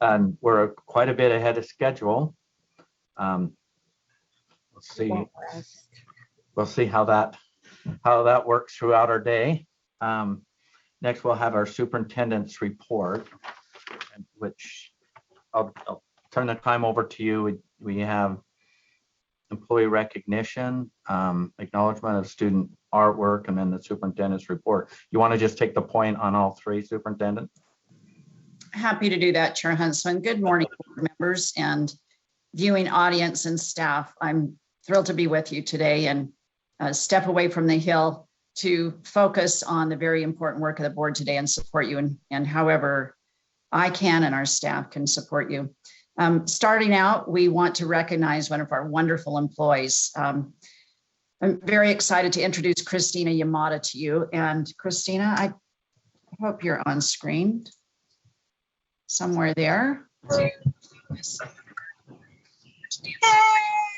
and we're quite a bit ahead of schedule. We'll see how that works throughout our day. Next, we'll have our superintendent's report, which I'll turn the time over to you. We have employee recognition, acknowledgement of student artwork, and then the superintendent's report. You want to just take the point on all three, Superintendent? Happy to do that, Chair Huntsman. Good morning, board members and viewing audience and staff. I'm thrilled to be with you today and step away from the hill to focus on the very important work of the board today and support you and however I can and our staff can support you. Starting out, we want to recognize one of our wonderful employees. I'm very excited to introduce Christina Yamada to you. And Christina, I hope you're on screen somewhere there.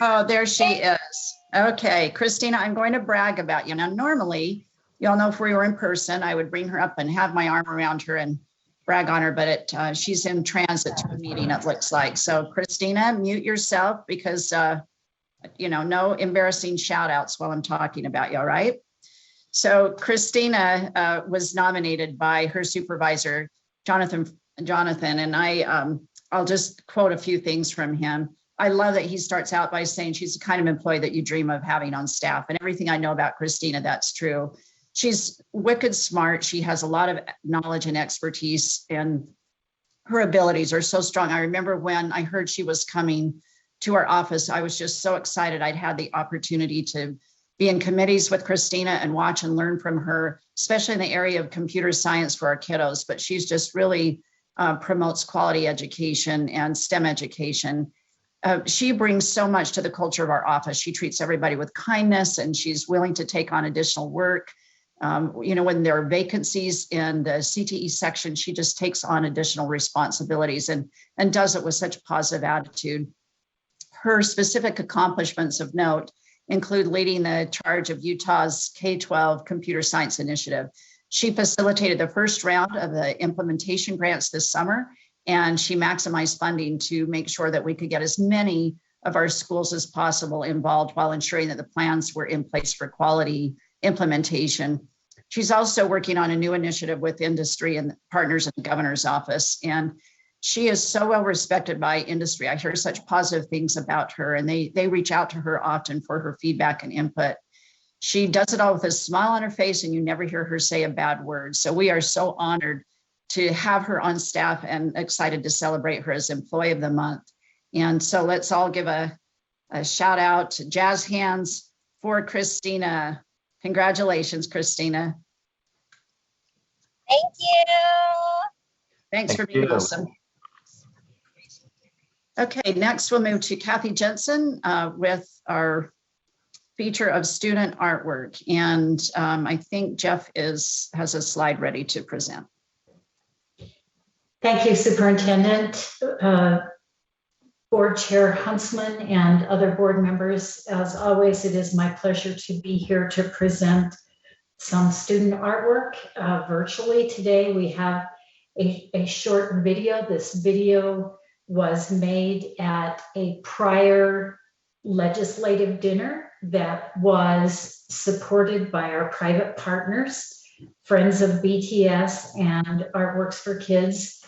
Oh, there she is. Okay, Christina, I'm going to brag about you. Now, normally, you all know if we were in person, I would bring her up and have my arm around her and brag on her, but she's in transit to a meeting, it looks like. So Christina, mute yourself because, no embarrassing shout outs while I'm talking about you, all right? So Christina was nominated by her supervisor, Jonathan, and I'll just quote a few things from him. I love that he starts out by saying she's the kind of employee that you dream of having on staff. And everything I know about Christina, that's true. She's wicked smart. She has a lot of knowledge and expertise, and her abilities are so strong. I remember when I heard she was coming to our office, I was just so excited. I'd had the opportunity to be in committees with Christina and watch and learn from her, especially in the area of computer science for our kiddos. But she's just really promotes quality education and STEM education. She brings so much to the culture of our office. She treats everybody with kindness, and she's willing to take on additional work. When there are vacancies in the CTE section, she just takes on additional responsibilities and does it with such positive attitude. Her specific accomplishments of note include leading the charge of Utah's K-12 Computer Science Initiative. She facilitated the first round of the implementation grants this summer, and she maximized funding to make sure that we could get as many of our schools as possible involved while ensuring that the plans were in place for quality implementation. She's also working on a new initiative with industry and partners in the governor's office. And she is so well respected by industry. I hear such positive things about her, and they reach out to her often for her feedback and input. She does it all with a smile on her face, and you never hear her say a bad word. So we are so honored to have her on staff and excited to celebrate her as Employee of the Month. And so let's all give a shout out to jazz hands for Christina. Congratulations, Christina. Thank you. Thanks for being awesome. Okay, next we'll move to Kathy Jensen with our feature of student artwork. And I think Jeff has a slide ready to present. Thank you, Superintendent, Board Chair Huntsman, and other board members. As always, it is my pleasure to be here to present some student artwork virtually. Today, we have a short video. This video was made at a prior legislative dinner that was supported by our private partners, Friends of BTS and Artworks for Kids,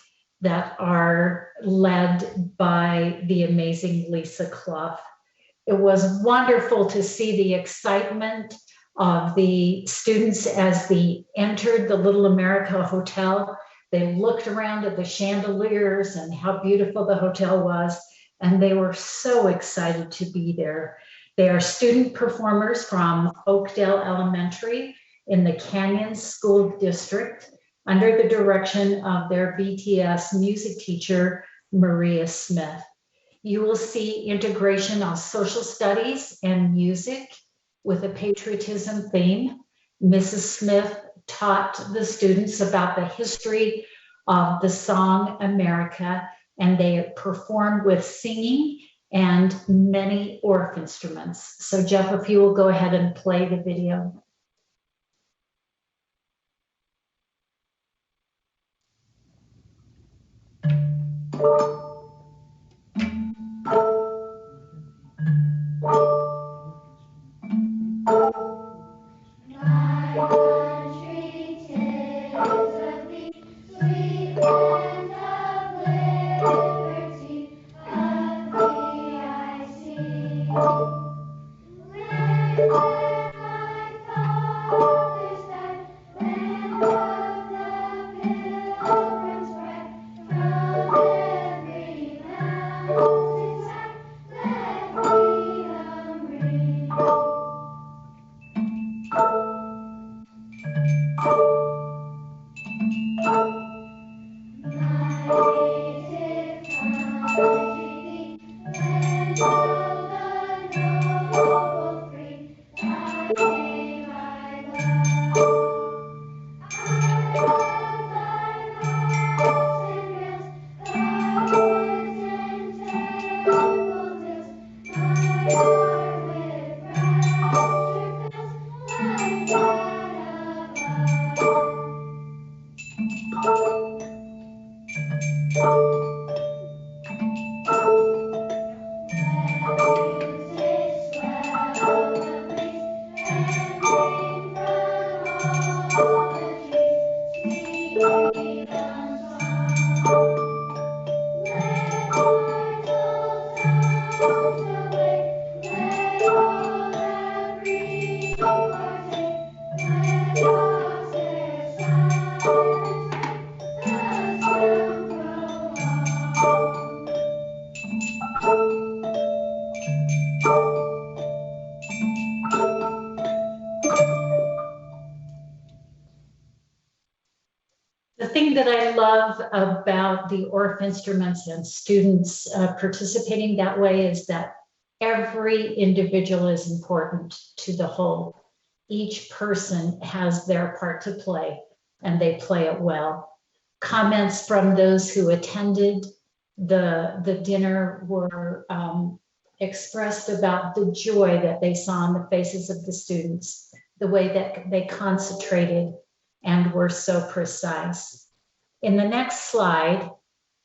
that are led by the amazing Lisa Clough. It was wonderful to see the excitement of the students as they entered the Little America Hotel. They looked around at the chandeliers and how beautiful the hotel was, and they were so excited to be there. They are student performers from Oakdale Elementary in the Canyon School District, under the direction of their BTS music teacher, Maria Smith. You will see integration of social studies and music with a patriotism theme. Mrs. Smith taught the students about the history of the song America, and they performed with singing and many ORF instruments. So Jeff, if you will go ahead and play the video. The thing that I love about the ORF instruments and students participating that way is that every individual is important to the whole. Each person has their part to play, and they play it well. Comments from those who attended the dinner were expressed about the joy that they saw on the faces of the students, the way that they concentrated and were so precise. In the next slide,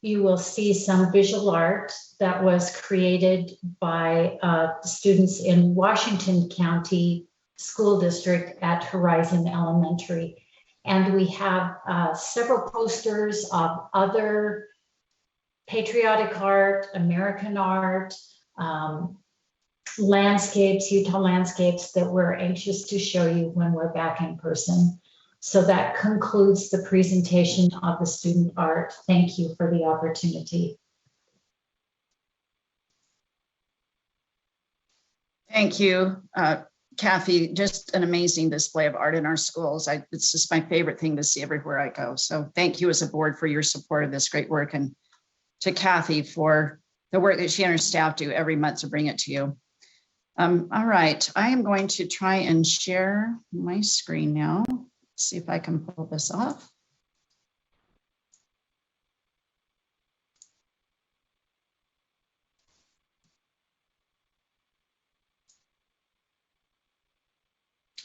you will see some visual art that was created by students in Washington County School District at Horizon Elementary. And we have several posters of other patriotic art, American art, landscapes, Utah landscapes that we're anxious to show you when we're back in person. So that concludes the presentation of the student art. Thank you for the opportunity. Thank you, Kathy. Just an amazing display of art in our schools. It's just my favorite thing to see everywhere I go. So thank you as a board for your support of this great work, and to Kathy for the work that she and her staff do every month to bring it to you. All right, I am going to try and share my screen now. See if I can pull this off.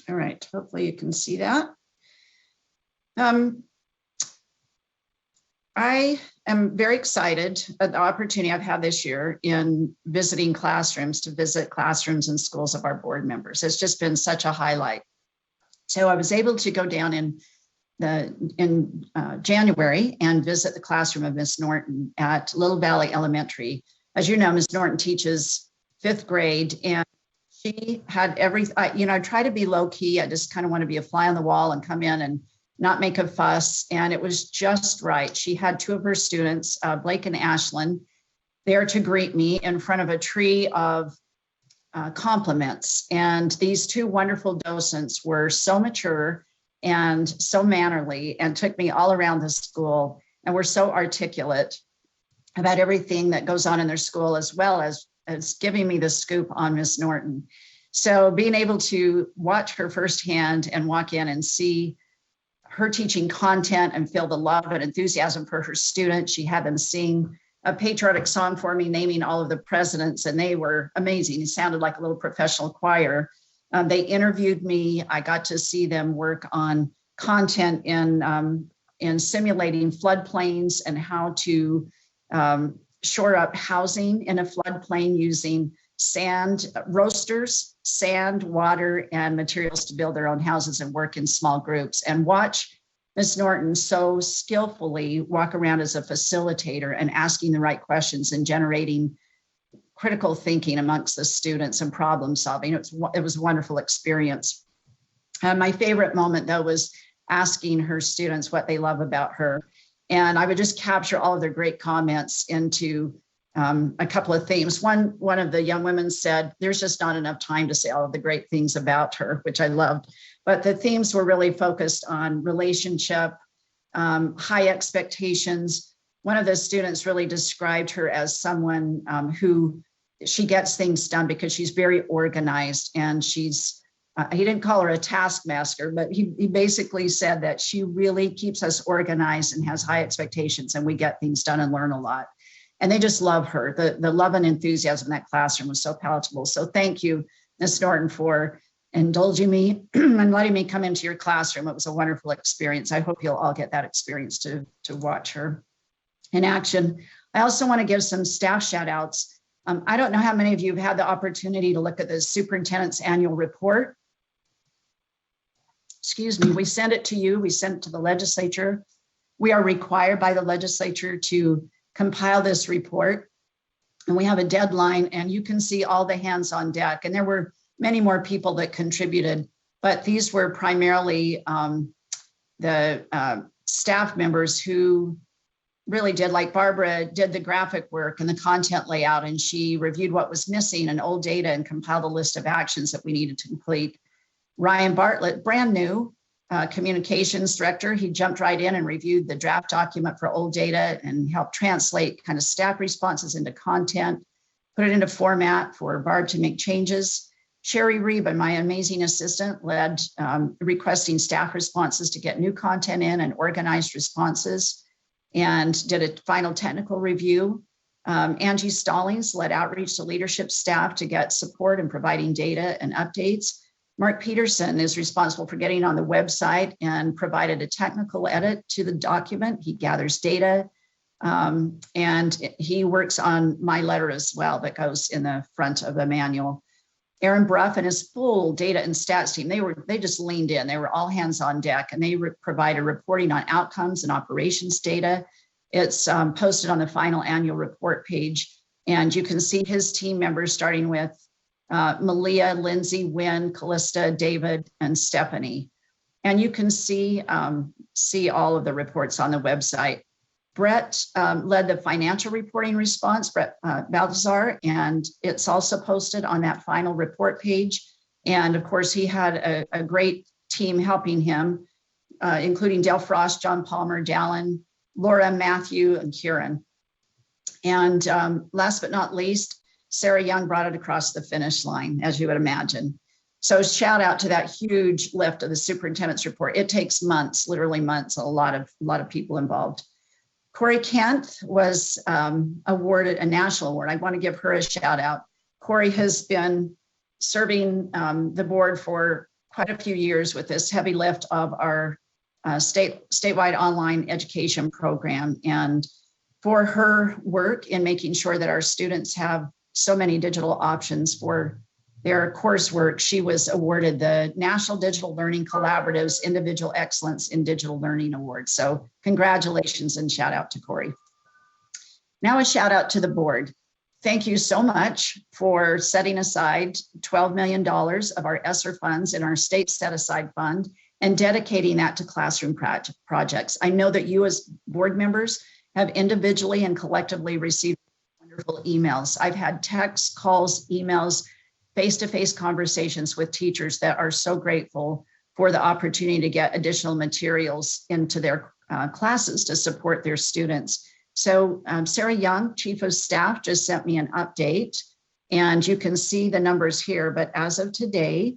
All right, hopefully you can see that. I am very excited at the opportunity I've had this year in visiting classrooms, to visit classrooms and schools of our board members. It's just been such a highlight. So I was able to go down in January and visit the classroom of Miss Norton at Little Valley Elementary. As you know, Miss Norton teaches 5th grade, and she had I try to be low key. I just kind of want to be a fly on the wall and come in and not make a fuss. And it was just right. She had 2 of her students, Blake and Ashlyn, there to greet me in front of a tree of compliments. And these 2 wonderful docents were so mature and so mannerly, and took me all around the school, and were so articulate about everything that goes on in their school, as well as giving me the scoop on Miss Norton. So being able to watch her firsthand and walk in and see her teaching content and feel the love and enthusiasm for her students. She had them sing a patriotic song for me, naming all of the presidents, and they were amazing. It sounded like a little professional choir. They interviewed me. I got to see them work on content in simulating floodplains and how to shore up housing in a floodplain using sand roasters, sand, water, and materials to build their own houses and work in small groups. And watch Ms. Norton so skillfully walk around as a facilitator and asking the right questions and generating critical thinking amongst the students and problem solving. It was a wonderful experience. My favorite moment, though, was asking her students what they love about her. And I would just capture all of their great comments into a couple of themes. One of the young women said, there's just not enough time to say all of the great things about her, which I loved. But the themes were really focused on relationship, high expectations. One of the students really described her as someone who she gets things done because she's very organized, and she's, he didn't call her a taskmaster, but he basically said that she really keeps us organized and has high expectations, and we get things done and learn a lot. And they just love her. The love and enthusiasm in that classroom was so palatable. So thank you, Ms. Norton, for indulging me and letting me come into your classroom. It was a wonderful experience. I hope you'll all get that experience to watch her. in action. I also want to give some staff shout outs. I don't know how many of you have had the opportunity to look at the superintendent's annual report. Excuse me, we sent it to you, we sent it to the legislature. We are required by the legislature to compile this report. And we have a deadline, and you can see all the hands on deck. And there were many more people that contributed, but these were primarily the staff members who really did, like Barbara did the graphic work and the content layout, and she reviewed what was missing and old data and compiled a list of actions that we needed to complete. Ryan Bartlett, brand new communications director, he jumped right in and reviewed the draft document for old data and helped translate kind of staff responses into content, put it into format for Barb to make changes. Sherry Reba, my amazing assistant, led requesting staff responses to get new content in and organized responses, and did a final technical review. Angie Stallings led outreach to leadership staff to get support in providing data and updates. Mark Peterson is responsible for getting on the website and provided a technical edit to the document. He gathers data, and he works on my letter as well that goes in the front of the manual. Aaron Bruff and his full data and stats team, they just leaned in. They were all hands on deck, and they provided reporting on outcomes and operations data. It's posted on the final annual report page, and you can see his team members starting with Malia, Lindsay, Wynn, Callista, David, and Stephanie. And you can see all of the reports on the website. Brett led the financial reporting response, Brett Balthazar, and it's also posted on that final report page. And of course, he had a great team helping him, including Dale Frost, John Palmer, Dallin, Laura, Matthew, and Kieran. And last but not least, Sarah Young brought it across the finish line, as you would imagine. So shout out to that huge lift of the superintendent's report. It takes months, literally months, a lot of people involved. Corey Kent was awarded a national award. I want to give her a shout out. Corey has been serving the board for quite a few years with this heavy lift of our statewide online education program. And for her work in making sure that our students have so many digital options for their coursework, she was awarded the National Digital Learning Collaborative's Individual Excellence in Digital Learning Award. So congratulations and shout out to Corey. Now a shout out to the board. Thank you so much for setting aside $12 million of our ESSER funds in our state set aside fund and dedicating that to classroom projects. I know that you as board members have individually and collectively received wonderful emails. I've had texts, calls, emails, face-to-face conversations with teachers that are so grateful for the opportunity to get additional materials into their classes to support their students. So Sarah Young, Chief of Staff, just sent me an update, and you can see the numbers here. But as of today,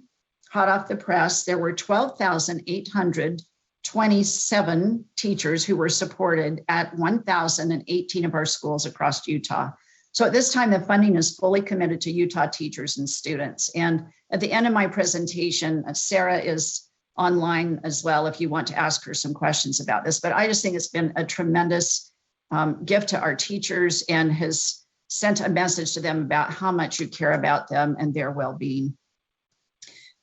hot off the press, there were 12,827 teachers who were supported at 1,018 of our schools across Utah. So at this time, the funding is fully committed to Utah teachers and students. And at the end of my presentation, Sarah is online as well if you want to ask her some questions about this. But I just think it's been a tremendous gift to our teachers and has sent a message to them about how much you care about them and their well-being.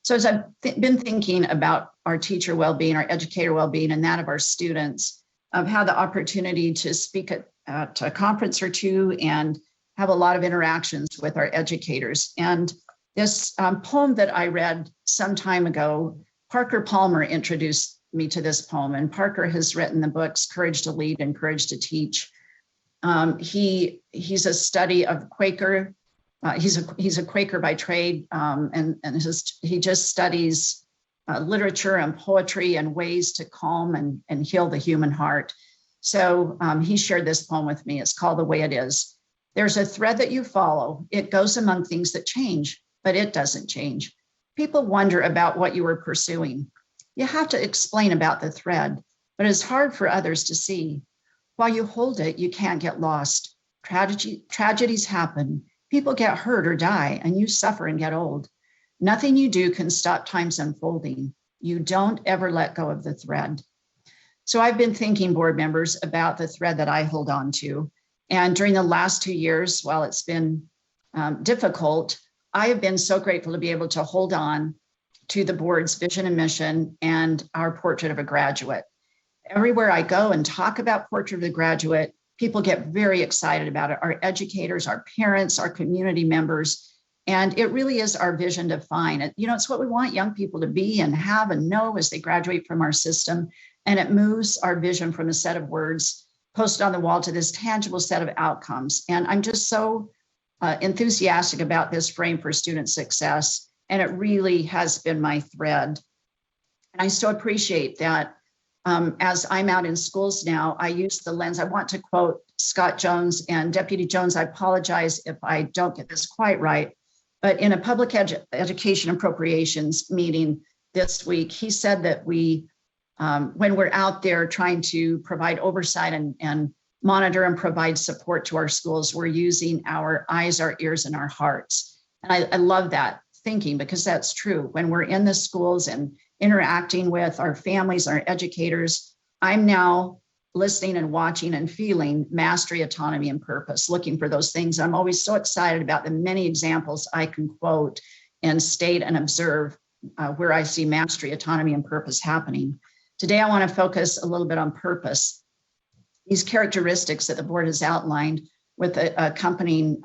So as I've been thinking about our teacher well-being, our educator well-being, and that of our students, I've had the opportunity to speak at a conference or two and have a lot of interactions with our educators. And this poem that I read some time ago, Parker Palmer introduced me to this poem, and Parker has written the books Courage to Lead and Courage to Teach. He's a study of Quaker. He's a Quaker by trade, and he just studies literature and poetry and ways to calm and heal the human heart. So he shared this poem with me. It's called The Way It Is. There's a thread that you follow. It goes among things that change, but it doesn't change. People wonder about what you were pursuing. You have to explain about the thread, but it's hard for others to see. While you hold it, you can't get lost. Tragedies happen. People get hurt or die, and you suffer and get old. Nothing you do can stop time's unfolding. You don't ever let go of the thread. So I've been thinking, board members, about the thread that I hold on to. And during the last 2 years, while it's been difficult, I have been so grateful to be able to hold on to the board's vision and mission and our portrait of a graduate. Everywhere I go and talk about portrait of the graduate, people get very excited about it. Our educators, our parents, our community members. And it really is our vision to define it. You know, it's what we want young people to be and have and know as they graduate from our system. And it moves our vision from a set of words posted on the wall to this tangible set of outcomes. And I'm just so enthusiastic about this frame for student success. And it really has been my thread. And I so appreciate that as I'm out in schools now, I use the lens. I want to quote Scott Jones, and Deputy Jones, I apologize if I don't get this quite right, but in a public education appropriations meeting this week, he said that we, when we're out there trying to provide oversight and monitor and provide support to our schools, we're using our eyes, our ears, and our hearts. And I love that thinking, because that's true. When we're in the schools and interacting with our families, our educators, I'm now listening and watching and feeling mastery, autonomy, and purpose, looking for those things. I'm always so excited about the many examples I can quote and state and observe where I see mastery, autonomy, and purpose happening. Today, I want to focus a little bit on purpose. These characteristics that the board has outlined with accompanying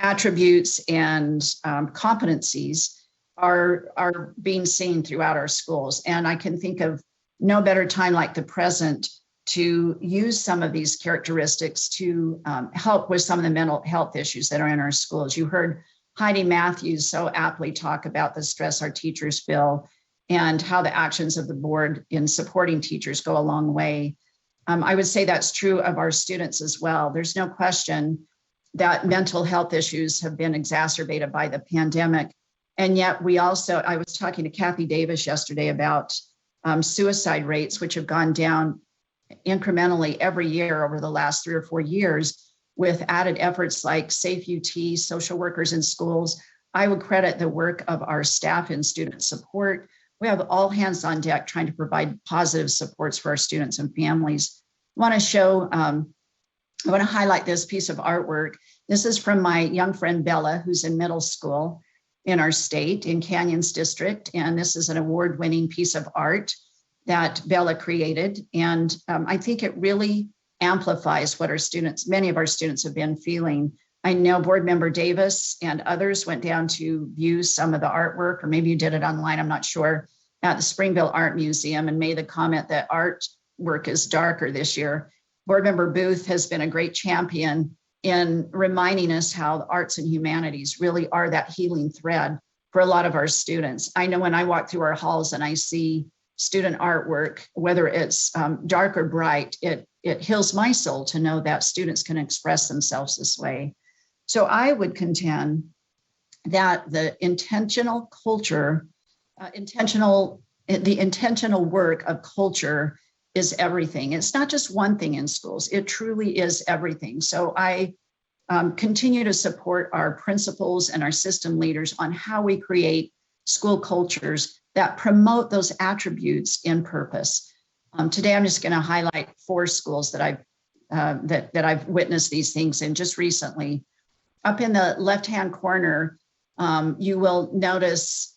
attributes and competencies are being seen throughout our schools. And I can think of no better time like the present to use some of these characteristics to help with some of the mental health issues that are in our schools. You heard Heidi Matthews so aptly talk about the stress our teachers feel and how the actions of the board in supporting teachers go a long way. I would say that's true of our students as well. There's no question that mental health issues have been exacerbated by the pandemic. And yet we also, I was talking to Kathy Davis yesterday about suicide rates, which have gone down incrementally every year over the last 3 or 4 years with added efforts like Safe UT, social workers in schools. I would credit the work of our staff in student support. We have all hands on deck trying to provide positive supports for our students and families. I want to highlight this piece of artwork. This is from my young friend Bella, who's in middle school in our state, in Canyons District. And this is an award-winning piece of art that Bella created. And I think it really amplifies what our students, many of our students have been feeling. I know board member Davis and others went down to view some of the artwork, or maybe you did it online, I'm not sure, at the Springville Art Museum, and made the comment that artwork is darker this year. Board member Booth has been a great champion in reminding us how the arts and humanities really are that healing thread for a lot of our students. I know when I walk through our halls and I see student artwork, whether it's dark or bright, it heals my soul to know that students can express themselves this way. So I would contend that the intentional culture, the intentional work of culture is everything. It's not just one thing in schools. It truly is everything. So I continue to support our principals and our system leaders on how we create school cultures that promote those attributes in purpose. Today, I'm just going to highlight 4 schools that I've witnessed these things in just recently. Up in the left-hand corner, you will notice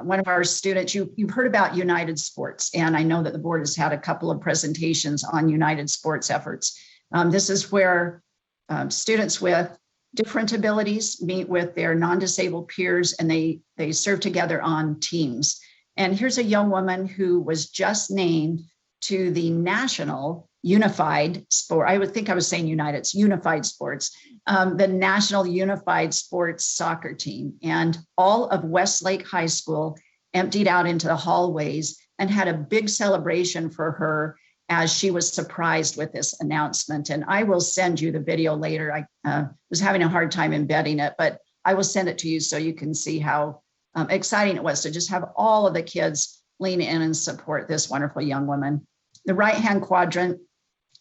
one of our students, you've heard about United Sports, and I know that the board has had a couple of presentations on United Sports efforts. This is where students with different abilities meet with their non-disabled peers, and they serve together on teams. And here's a young woman who was just named to the National Unified Sport. I would think I was saying United, it's Unified Sports, the National Unified Sports Soccer Team. And all of Westlake High School emptied out into the hallways and had a big celebration for her as she was surprised with this announcement. And I will send you the video later. I was having a hard time embedding it, but I will send it to you so you can see how exciting it was to just have all of the kids lean in and support this wonderful young woman. The right-hand quadrant,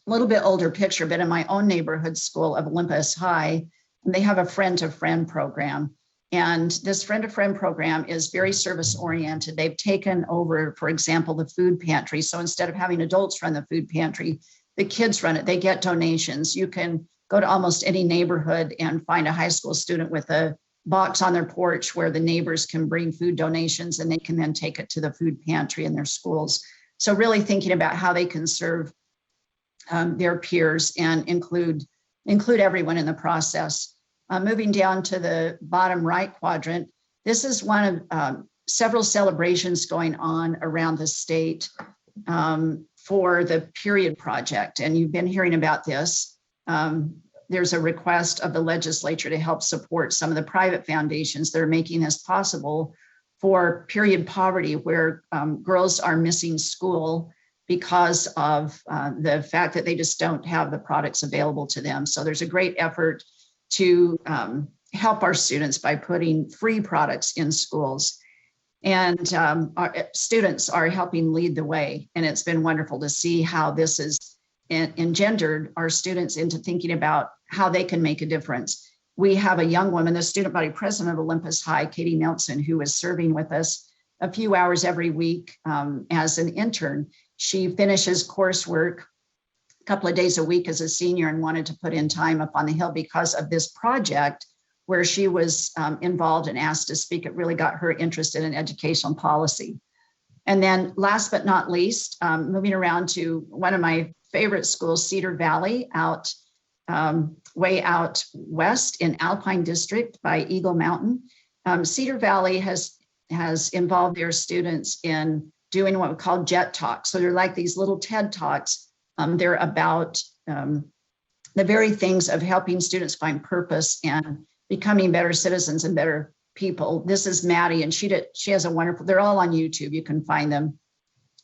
a little bit older picture, but in my own neighborhood school of Olympus High, they have a friend-to-friend program. And this friend-to-friend program is very service-oriented. They've taken over, for example, the food pantry. So instead of having adults run the food pantry, the kids run it. They get donations. You can go to almost any neighborhood and find a high school student with a box on their porch where the neighbors can bring food donations, and they can then take it to the food pantry in their schools. So really thinking about how they can serve their peers and include everyone in the process. Moving down to the bottom right quadrant, this is one of several celebrations going on around the state for the Period Project. And you've been hearing about this. There's a request of the legislature to help support some of the private foundations that are making this possible for period poverty, where girls are missing school because of the fact that they just don't have the products available to them. So there's a great effort to help our students by putting free products in schools. And our students are helping lead the way. And it's been wonderful to see how this has engendered our students into thinking about how they can make a difference. We have a young woman, the student body president of Olympus High, Katie Nelson, who is serving with us a few hours every week as an intern. She finishes coursework a couple of days a week as a senior and wanted to put in time up on the Hill because of this project where she was involved and asked to speak. It really got her interested in educational policy. And then last but not least, moving around to one of my favorite schools, Cedar Valley, way out west in Alpine District by Eagle Mountain. Cedar Valley has involved their students in doing what we call Jet Talks. So they're like these little TED Talks. They're about the very things of helping students find purpose and becoming better citizens and better people. This is Maddie, and she has a wonderful, they're all on YouTube, you can find them.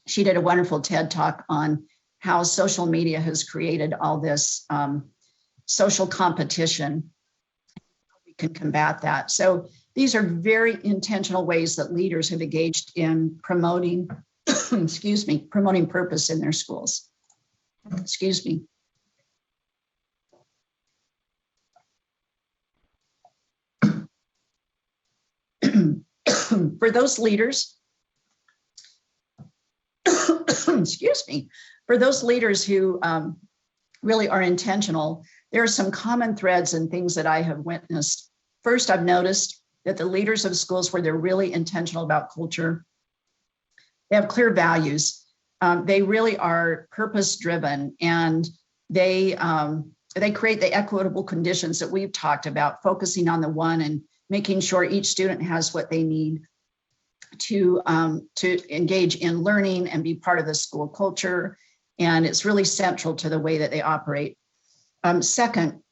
She did a wonderful TED Talk on how social media has created all this social competition. We can combat that. So these are very intentional ways that leaders have engaged in promoting, promoting purpose in their schools. Excuse me. For those leaders, excuse me, for those leaders who really are intentional, there are some common threads and things that I have witnessed. First, I've noticed that the leaders of schools where they're really intentional about culture, they have clear values. They really are purpose-driven, and they create the equitable conditions that we've talked about, focusing on the one and making sure each student has what they need to engage in learning and be part of the school culture. And it's really central to the way that they operate. Second,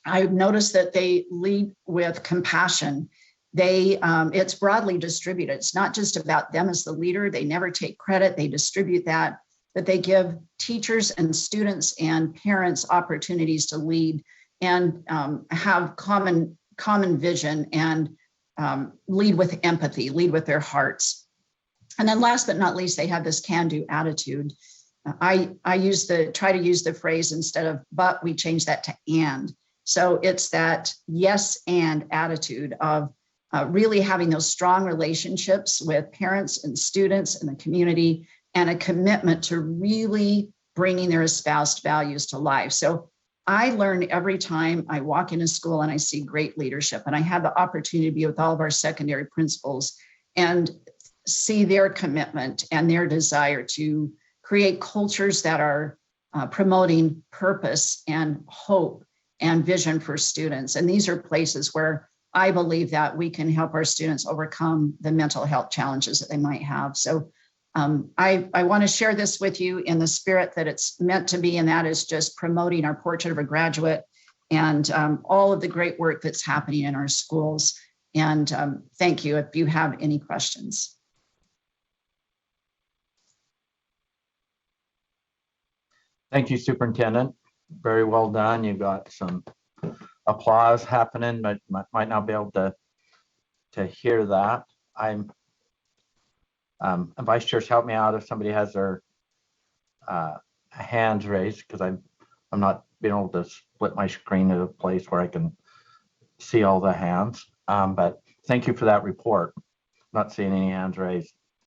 I've noticed that they lead with compassion. It's broadly distributed. It's not just about them as the leader. They never take credit. They distribute that, but they give teachers and students and parents opportunities to lead and have common vision and lead with empathy, lead with their hearts. And then last but not least, they have this can-do attitude. I try to use the phrase, instead of but, we change that to and. So it's that yes and attitude of really having those strong relationships with parents and students and the community, and a commitment to really bringing their espoused values to life. So I learn every time I walk into school and I see great leadership, and I have the opportunity to be with all of our secondary principals and see their commitment and their desire to create cultures that are promoting purpose and hope and vision for students. And these are places where I believe that we can help our students overcome the mental health challenges that they might have. So I want to share this with you in the spirit that it's meant to be, and that is just promoting our Portrait of a Graduate and all of the great work that's happening in our schools. And thank you if you have any questions. Thank you, Superintendent. Very well done. You got some applause happening, but might not be able to hear that. Vice Chairs, help me out if somebody has their hands raised, because I'm not being able to split my screen to a place where I can see all the hands, but thank you for that report. Not seeing any hands raised.